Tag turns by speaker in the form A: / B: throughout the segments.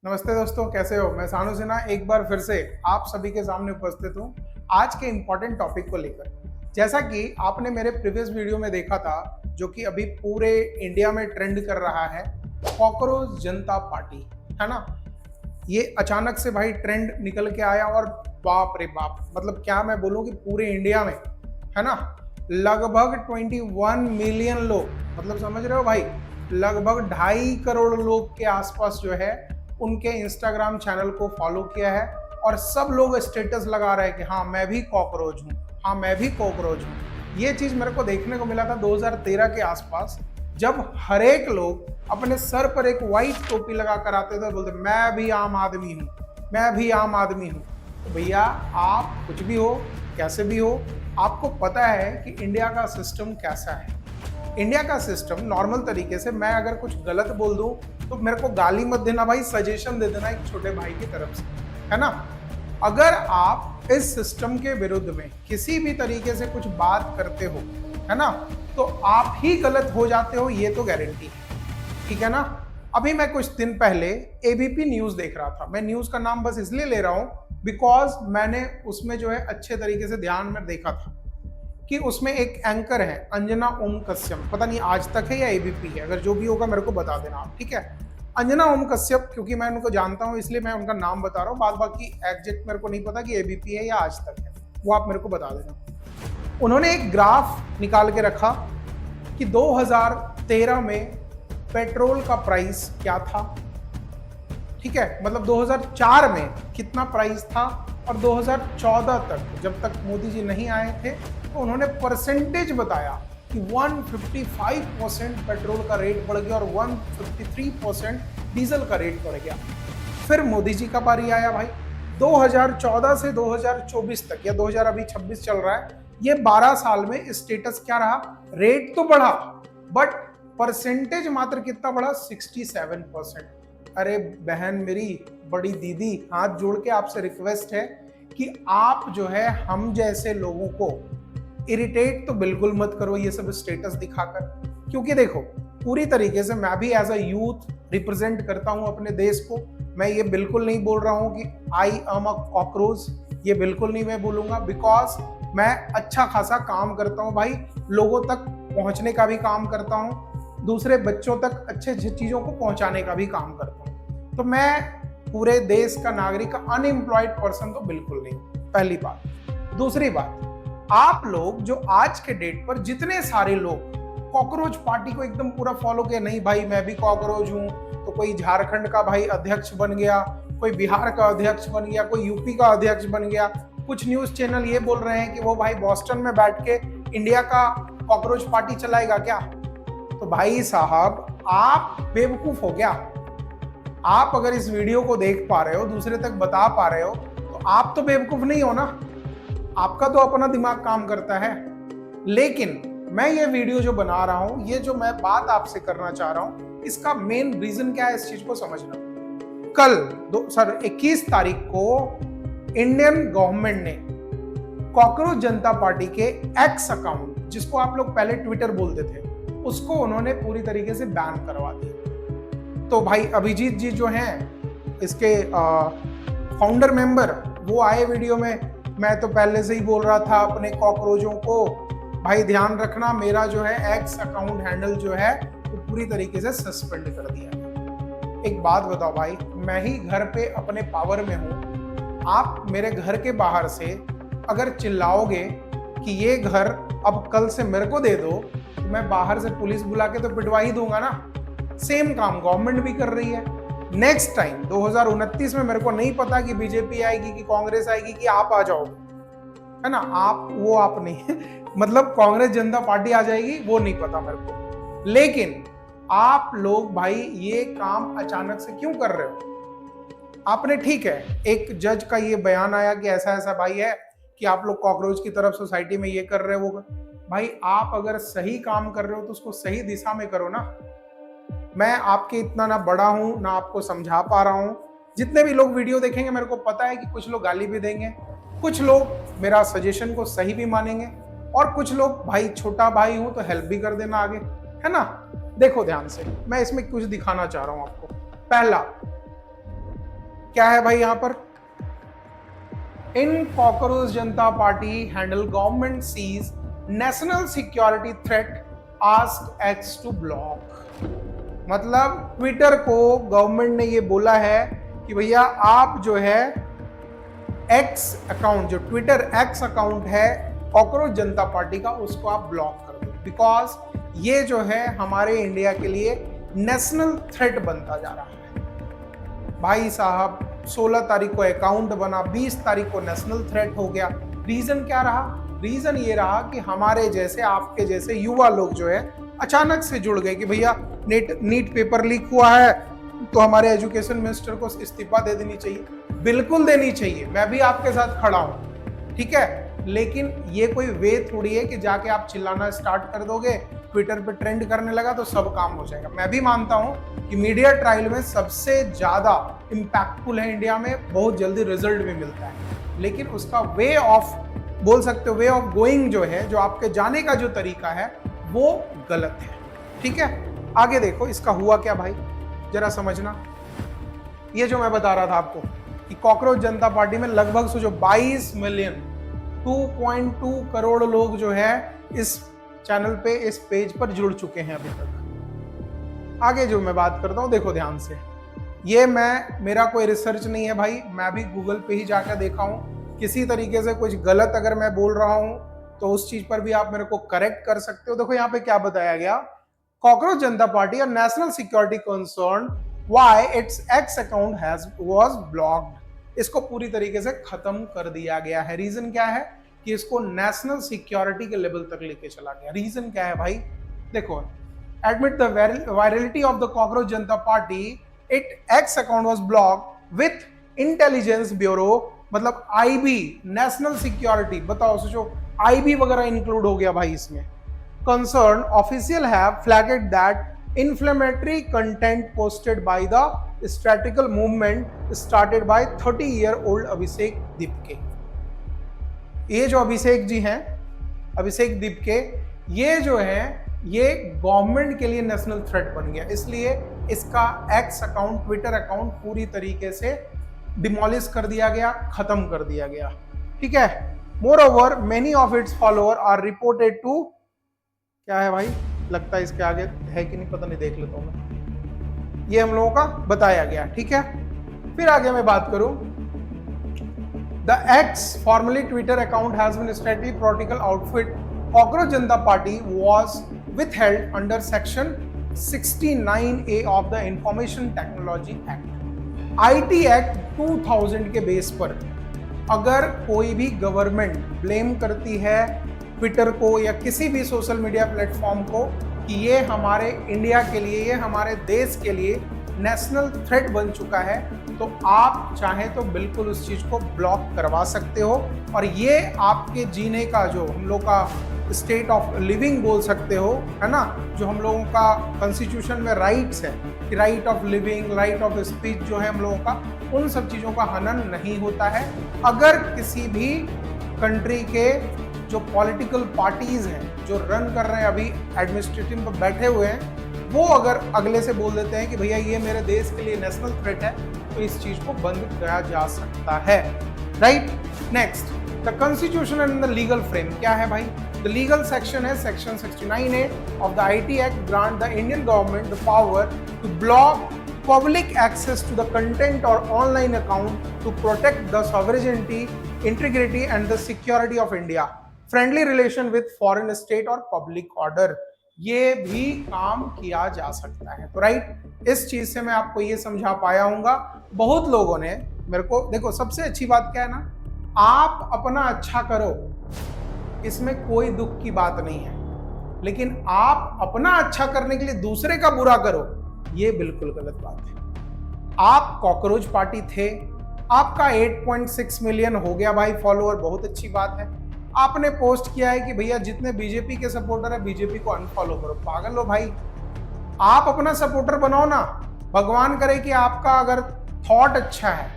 A: नमस्ते दोस्तों, कैसे हो। मैं सानू सिन्हा एक बार फिर से आप सभी के सामने उपस्थित हूँ आज के इम्पोर्टेंट टॉपिक को लेकर। जैसा कि आपने मेरे प्रीवियस वीडियो में देखा था, जो कि अभी पूरे इंडिया में ट्रेंड कर रहा है, कॉकरोच जनता पार्टी, है ना। ये अचानक से भाई ट्रेंड निकल के आया और बाप रे बाप, मतलब क्या मैं बोलूँ कि पूरे इंडिया में, है ना, लगभग 21 मिलियन लोग, मतलब समझ रहे हो भाई, लगभग 2.5 करोड़ लोग के आसपास जो है उनके इंस्टाग्राम चैनल को फॉलो किया है और सब लोग स्टेटस लगा रहे हैं कि हाँ मैं भी कॉकरोच हूँ, हाँ मैं भी कॉकरोच हूँ। ये चीज़ मेरे को देखने को मिला था 2013 के आसपास, जब हर एक लोग अपने सर पर एक वाइट टोपी लगा कर आते थे, बोलते मैं भी आम आदमी हूँ, मैं भी आम आदमी हूँ। तो भैया आप कुछ भी हो, कैसे भी हो, आपको पता है कि इंडिया का सिस्टम कैसा है। इंडिया का सिस्टम नॉर्मल तरीके से, मैं अगर कुछ गलत बोल दूं तो मेरे को गाली मत देना भाई, सजेशन दे देना एक छोटे भाई की तरफ से, है ना। अगर आप इस सिस्टम के विरुद्ध में किसी भी तरीके से कुछ बात करते हो, है ना, तो आप ही गलत हो जाते हो, ये तो गारंटी है, ठीक है ना। अभी मैं कुछ दिन पहले एबीपी न्यूज देख रहा था। मैं न्यूज का नाम बस इसलिए ले रहा हूं बिकॉज मैंने उसमें जो है अच्छे तरीके से ध्यान में देखा था कि उसमें एक एंकर है अंजना ओम कश्यप, पता नहीं आज तक है या एबीपी है, अगर जो भी होगा मेरे को बता देना आप, ठीक है। अंजना ओम कश्यप, क्योंकि मैं उनको जानता हूं इसलिए मैं उनका नाम बता रहा हूं, बाद बाकी एग्जैक्ट मेरे को नहीं पता कि एबीपी है या आज तक है, वो आप मेरे को बता देना। उन्होंने एक ग्राफ निकाल के रखा कि 2013 में पेट्रोल का प्राइस क्या था, ठीक है, मतलब 2004 में कितना प्राइस था और 2014 तक, जब तक मोदी जी नहीं आए थे, तो उन्होंने परसेंटेज बताया कि 155% पेट्रोल का रेट बढ़ गया और 153% डीजल का रेट बढ़ गया। फिर मोदी जी का बारी आया भाई, 2014 से 2024 तक, या 2026 चल रहा है, ये 12 साल में स्टेटस क्या रहा, रेट तो बढ़ा बट परसेंटेज मात्र कितना बढ़ा, 67%। अरे बहन मेरी, बड़ी दीदी, हाथ जोड़ के आपसे रिक्वेस्ट है कि आप जो है हम जैसे लोगों को इरिटेट तो बिल्कुल मत करो ये सब स्टेटस दिखाकर, क्योंकि देखो पूरी तरीके से मैं भी एज अ यूथ रिप्रेजेंट करता हूं अपने देश को। मैं ये बिल्कुल नहीं बोल रहा हूं कि आई एम अ कॉकरोच, ये बिल्कुल नहीं मैं बोलूंगा, बिकॉज मैं अच्छा खासा काम करता हूं भाई, लोगों तक पहुंचने का भी काम करता हूं, दूसरे बच्चों तक अच्छे चीजों को पहुंचाने का भी काम करता हूं। तो मैं पूरे देश का नागरिक, अनएम्प्लॉयड पर्सन तो बिल्कुल नहीं, पहली बात। दूसरी बात, आप लोग जो आज के डेट पर जितने सारे लोग कॉकरोच पार्टी को एकदम पूरा फॉलो किया, नहीं भाई मैं भी कॉकरोच हूं, तो कोई झारखंड का भाई अध्यक्ष बन गया, कोई बिहार का अध्यक्ष बन गया, कोई यूपी का अध्यक्ष बन गया, कुछ न्यूज चैनल ये बोल रहे हैं कि वो भाई बॉस्टन में बैठ के इंडिया का कॉकरोच पार्टी चलाएगा क्या। तो भाई साहब आप बेवकूफ हो गया। आप अगर इस वीडियो को देख पा रहे हो, दूसरे तक बता पा रहे हो, तो आप तो बेवकूफ नहीं हो ना, आपका तो अपना दिमाग काम करता है। लेकिन मैं ये वीडियो जो बना रहा हूं, ये जो मैं बात आपसे करना चाह रहा हूं, इसका मेन रीजन क्या है, इस चीज को समझना। कल 21 तारीख को इंडियन गवर्नमेंट ने कॉकरोच जनता पार्टी के एक्स अकाउंट, जिसको आप लोग पहले ट्विटर बोलते थे, उसको उन्होंने पूरी तरीके से बैन करवा दिया। तो भाई अभिजीत जी जो हैं इसके फाउंडर मेंबर, वो आए वीडियो में। मैं तो पहले से ही बोल रहा था अपने कॉकरोचों को, भाई ध्यान रखना, मेरा जो है एक्स अकाउंट हैंडल जो है वो पूरी तरीके से सस्पेंड कर दिया। एक बात बताओ भाई, मैं ही घर पे अपने पावर में हूँ, आप मेरे घर के बाहर से अगर चिल्लाओगे कि ये घर अब कल से मेरे को दे दो, तो मैं बाहर से पुलिस बुला के तो पिटवा ही दूंगा ना। सेम काम गवर्नमेंट भी कर रही है। नेक्स्ट टाइम 2029 में मेरे को नहीं पता कि बीजेपी आएगी कि कांग्रेस आएगी कि आप आ जाओगे, है ना, आप नहीं मतलब कांग्रेस जनता पार्टी आ जाएगी, वो नहीं पता मेरे को। लेकिन आप लोग भाई ये काम अचानक से क्यों कर रहे हो। आपने, ठीक है, एक जज का ये बयान आया कि ऐसा ऐसा भाई है कि आप लोग कॉकरोच की तरफ सोसाइटी में ये कर रहे हो, भाई आप अगर सही काम कर रहे हो तो उसको सही दिशा में करो ना। मैं आपके इतना ना बड़ा हूं, ना आपको समझा पा रहा हूं। जितने भी लोग वीडियो देखेंगे, मेरे को पता है कि कुछ लोग गाली भी देंगे, कुछ लोग मेरा सजेशन को सही भी मानेंगे, और कुछ लोग भाई छोटा भाई हूं तो हेल्प भी कर देना आगे, है ना। देखो ध्यान से, मैं इसमें कुछ दिखाना चाह रहा हूं आपको। पहला, क्या है भाई यहां पर, इन cockroach Janata party handle government seize national security threat ask X to block. मतलब ट्विटर को गवर्नमेंट ने ये बोला है कि भैया आप जो है एक्स अकाउंट, जो ट्विटर एक्स अकाउंट है कॉकरोच जनता पार्टी का, उसको आप ब्लॉक कर दो, बिकॉज ये जो है हमारे इंडिया के लिए नेशनल थ्रेट बनता जा रहा है। भाई साहब 16 तारीख को अकाउंट बना, 20 तारीख को नेशनल थ्रेट हो गया। रीजन क्या रहा? रीजन ये रहा कि हमारे जैसे, आपके जैसे युवा लोग जो है अचानक से जुड़ गए कि भैया नीट पेपर लीक हुआ है तो हमारे एजुकेशन मिनिस्टर को इस्तीफा दे देनी चाहिए। बिल्कुल देनी चाहिए, मैं भी आपके साथ खड़ा हूं, ठीक है, लेकिन ये कोई वे थोड़ी है कि जाके आप चिल्लाना स्टार्ट कर दोगे, ट्विटर पे ट्रेंड करने लगा तो सब काम हो जाएगा। मैं भी मानता हूं कि मीडिया ट्रायल में सबसे ज्यादा इंपैक्टफुल है इंडिया में, बहुत जल्दी रिजल्ट भी मिलता है, लेकिन उसका वे ऑफ, बोल सकते हो वे ऑफ गोइंग जो है, जो आपके जाने का जो तरीका है वो गलत है, ठीक है। आगे देखो इसका हुआ क्या भाई, जरा समझना। ये जो मैं बता रहा था आपको कि कॉकरोच जनता पार्टी में लगभग सोचो 22 मिलियन 2.2 करोड़ लोग जो है इस चैनल पे, इस पेज पर जुड़ चुके हैं अभी तक। आगे जो मैं बात करता हूं देखो ध्यान से, ये मेरा कोई रिसर्च नहीं है भाई, मैं भी गूगल पे ही जाकर देखा हूं। किसी तरीके से कुछ गलत अगर मैं बोल रहा हूं तो उस चीज पर भी आप मेरे को करेक्ट कर सकते हो। देखो यहाँ पे क्या बताया गया, कॉकरोच जनता पार्टी और national security concern why it's x account was blocked. इसको पूरी तरीके से खत्म कर दिया गया है। रीजन क्या है कि इसको नेशनल सिक्योरिटी के लेवल तक लेके चला गया। रीजन क्या है भाई, देखो, admit the virality of the cockroach Janata party, it X account was blocked with intelligence bureau, मतलब आईबी, नेशनल सिक्योरिटी, बताओ सोचो आईबी वगैरह इंक्लूड हो गया भाई इसमें। Concerned official have flagged that inflammatory content posted by the strategical movement started by 30-year-old अभिषेक दीपके। ये जो अभिषेक जी हैं, अभिषेक दीपके, ये जो है ये गवर्नमेंट के लिए नेशनल थ्रेट बन गया, इसलिए इसका एक्स अकाउंट, ट्विटर अकाउंट पूरी तरीके से डिमोलिश कर दिया गया, खत्म कर दिया गया, ठीक है। Moreover many of its follower are reported to, क्या है भाई, लगता है इसके आगे है कि नहीं पता नहीं, देख लेता हूं मैं, ये हम लोगों का बताया गया, ठीक है। फिर आगे मैं बात करूं, the X formally Twitter account has been straightly political outfit cockroach Janata party was withheld under section 69A of the information technology act. IT act 2000 के बेस पर अगर कोई भी गवर्नमेंट ब्लेम करती है ट्विटर को या किसी भी सोशल मीडिया प्लेटफॉर्म को कि ये हमारे इंडिया के लिए, ये हमारे देश के लिए नेशनल थ्रेट बन चुका है, तो आप चाहें तो बिल्कुल उस चीज़ को ब्लॉक करवा सकते हो। और ये आपके जीने का, जो हम लोग का स्टेट ऑफ लिविंग बोल सकते हो, है ना, जो हम लोगों का कॉन्स्टिट्यूशन में राइट्स है कि right of living, right of speech जो है हम लोगों का, उन सब चीज़ों का हनन नहीं होता है। अगर किसी भी कंट्री के जो पॉलिटिकल पार्टीज हैं, जो रन कर रहे हैं, अभी एडमिनिस्ट्रेटिव पर बैठे हुए हैं, वो अगर अगले से बोल देते हैं कि भैया ये मेरे देश के लिए नेशनल थ्रेट है, तो इस चीज को बंद किया जा सकता है, right. Next, the constitution and the legal frame, क्या है भाई, द लीगल सेक्शन है section 69A of the IT act grant the Indian government the power to block public access to the content or online account to protect the sovereignty, integrity and the security of India, friendly relation with foreign state और public order, ये भी काम किया जा सकता है। तो right, इस चीज से मैं आपको ये समझा पाया हूँगा। बहुत लोगों ने मेरे को, देखो सबसे अच्छी बात क्या है ना, आप अपना अच्छा करो, इसमें कोई दुख की बात नहीं है, लेकिन आप अपना अच्छा करने के लिए दूसरे का बुरा करो, ये बिल्कुल गलत बात है। आप कॉकरोच पार्टी थे, आपका 8.6 मिलियन हो गया भाई फॉलोअर, बहुत अच्छी बात है। आपने पोस्ट किया है कि भैया जितने बीजेपी के सपोर्टर है बीजेपी को अनफॉलो करो, पागल हो भाई, आप अपना सपोर्टर बनाओ ना। भगवान करे कि आपका अगर थॉट अच्छा है,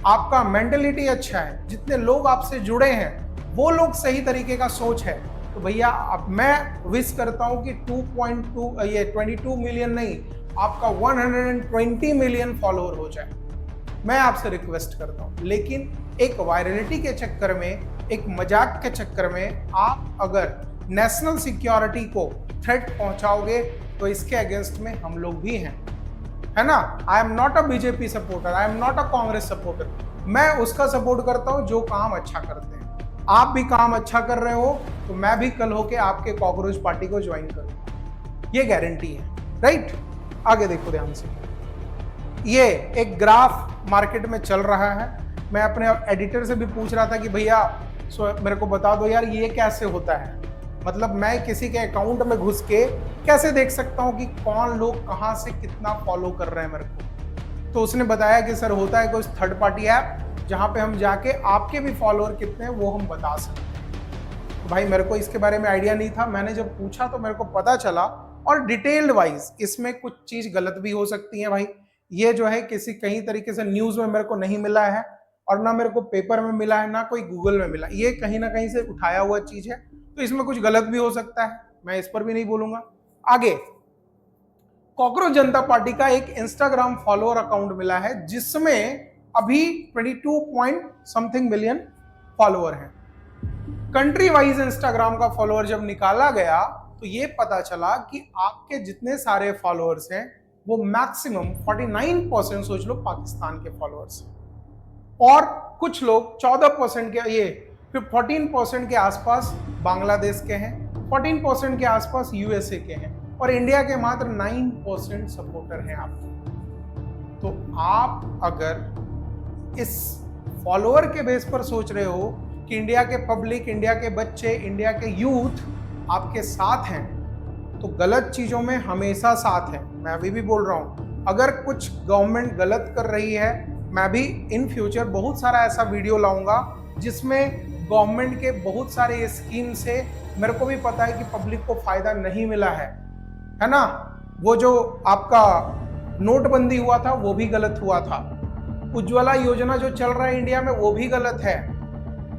A: आपका मेंटलिटी अच्छा है, जितने लोग आपसे जुड़े हैं वो लोग सही तरीके का सोच है, तो भैया अब मैं विश करता हूं कि 22 मिलियन नहीं, आपका 120 मिलियन फॉलोअर हो जाए। मैं आपसे रिक्वेस्ट करता हूं, लेकिन एक वायरलिटी के चक्कर में, एक मजाक के चक्कर में आप अगर नेशनल सिक्योरिटी को थ्रेट पहुंचाओगे तो इसके अगेंस्ट में हम लोग भी हैं, है ना। I am not a BJP supporter, I am not a Congress supporter. मैं उसका सपोर्ट करता हूं जो काम अच्छा करते हैं। आप भी काम अच्छा कर रहे हो तो मैं भी कल होके आपके कॉकरोच पार्टी को ज्वाइन करूंगा, ये गारंटी है, राइट। आगे देखो ध्यान से, ये एक ग्राफ मार्केट में चल रहा है। मैं अपने एडिटर से भी पूछ रहा था कि भैया मेरे को बता दो यार ये कैसे होता है, मतलब मैं किसी के अकाउंट में घुस के कैसे देख सकता हूं कि कौन लोग कहां से कितना फॉलो कर रहे हैं मेरे को। तो उसने बताया कि सर होता है कोई थर्ड पार्टी ऐप जहां पे हम जाके आपके भी फॉलोअर कितने हैं वो हम बता सकते हैं। तो भाई मेरे को इसके बारे में आइडिया नहीं था, मैंने जब पूछा तो मेरे को पता चला, और डिटेल्ड वाइज इसमें कुछ चीज गलत भी हो सकती है भाई। ये जो है किसी कहीं तरीके से न्यूज में मेरे को नहीं मिला है, और ना मेरे को पेपर में मिला है, ना कोई गूगल में मिला, ये कहीं ना कहीं से उठाया हुआ चीज है, तो इसमें कुछ गलत भी हो सकता है, मैं इस पर भी नहीं बोलूंगा। आगे, कॉकरोच जनता पार्टी का एक इंस्टाग्राम फॉलोअर अकाउंट मिला है जिसमें अभी 22 पॉइंट समथिंग मिलियन फॉलोअर हैं। कंट्री वाइज इंस्टाग्राम का फॉलोअर जब निकाला गया तो ये पता चला कि आपके जितने सारे फॉलोअर्स हैं वो मैक्सिमम 49% सोच लो पाकिस्तान के फॉलोअर्स हैं, और कुछ लोग 14% के, ये फिर 14% के आसपास बांग्लादेश के हैं, 14% के आसपास यूएसए के हैं, और इंडिया के मात्र 9% सपोर्टर हैं आपके। तो आप अगर इस फॉलोअर के बेस पर सोच रहे हो कि इंडिया के पब्लिक, इंडिया के बच्चे, इंडिया के यूथ आपके साथ हैं, तो गलत चीजों में हमेशा साथ है। मैं अभी भी बोल रहा हूं, अगर कुछ गवर्नमेंट गलत कर रही है, मैं भी इन फ्यूचर बहुत सारा ऐसा वीडियो लाऊंगा जिसमें गवर्नमेंट के बहुत सारे स्कीम से मेरे को भी पता है कि पब्लिक को फायदा नहीं मिला है ना। वो जो आपका नोटबंदी हुआ था वो भी गलत हुआ था, उज्ज्वला योजना जो चल रहा है इंडिया में वो भी गलत है,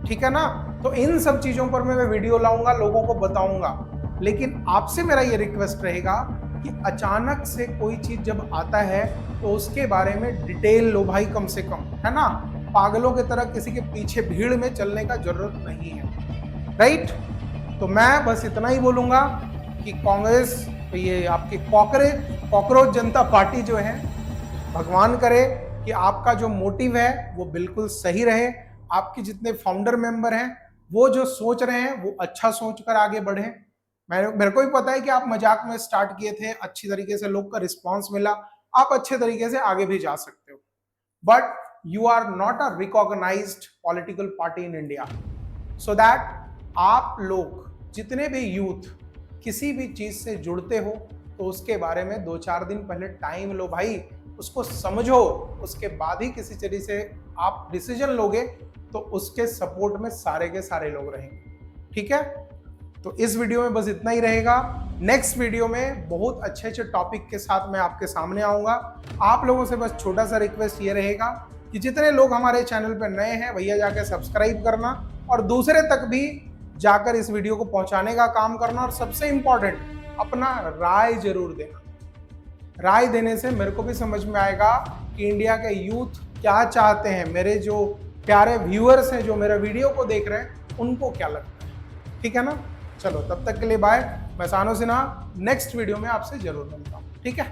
A: ठीक है ना। तो इन सब चीजों पर मैं वीडियो लाऊंगा, लोगों को बताऊंगा, लेकिन आपसे मेरा ये रिक्वेस्ट रहेगा कि अचानक से कोई चीज जब आता है तो उसके बारे में डिटेल लो भाई, कम से कम, है ना। पागलों की तरह किसी के पीछे भीड़ में चलने का जरूरत नहीं है, राइट। तो मैं बस इतना ही बोलूंगा कि कांग्रेस, ये आपकी कॉकरोच जनता पार्टी जो है, भगवान करे कि आपका जो मोटिव है वो बिल्कुल सही रहे, आपके जितने फाउंडर मेंबर हैं वो जो सोच रहे हैं वो अच्छा सोच कर आगे बढ़े। मेरे को भी पता है कि आप मजाक में स्टार्ट किए थे, अच्छी तरीके से लोग का रिस्पॉन्स मिला, आप अच्छे तरीके से आगे भी जा सकते हो, but you are not a recognised political party in India, so that आप लोग जितने भी यूथ किसी भी चीज से जुड़ते हो तो उसके बारे में 2-4 दिन पहले टाइम लो भाई, उसको समझो, उसके बाद ही किसी तरीके से आप डिसीजन लोगे तो उसके सपोर्ट में सारे के सारे लोग रहेंगे, ठीक है। तो इस वीडियो में बस इतना ही रहेगा। नेक्स्ट वीडियो में बहुत अच्छे अच्छे टॉपिक के साथ मैं आपके सामने आऊंगा। आप लोगों से बस छोटा सा रिक्वेस्ट ये रहेगा कि जितने लोग हमारे चैनल पर नए हैं भैया जाकर सब्सक्राइब करना, और दूसरे तक भी जाकर इस वीडियो को पहुंचाने का काम करना, और सबसे इंपॉर्टेंट अपना राय जरूर देना। राय देने से मेरे को भी समझ में आएगा कि इंडिया के यूथ क्या चाहते हैं, मेरे जो प्यारे व्यूअर्स हैं जो मेरे वीडियो को देख रहे हैं उनको क्या लगता है, ठीक है ना। चलो तब तक के लिए बाय, मैं सानो सिन्हा, नेक्स्ट वीडियो में आपसे जरूर मिलता हूँ, ठीक है।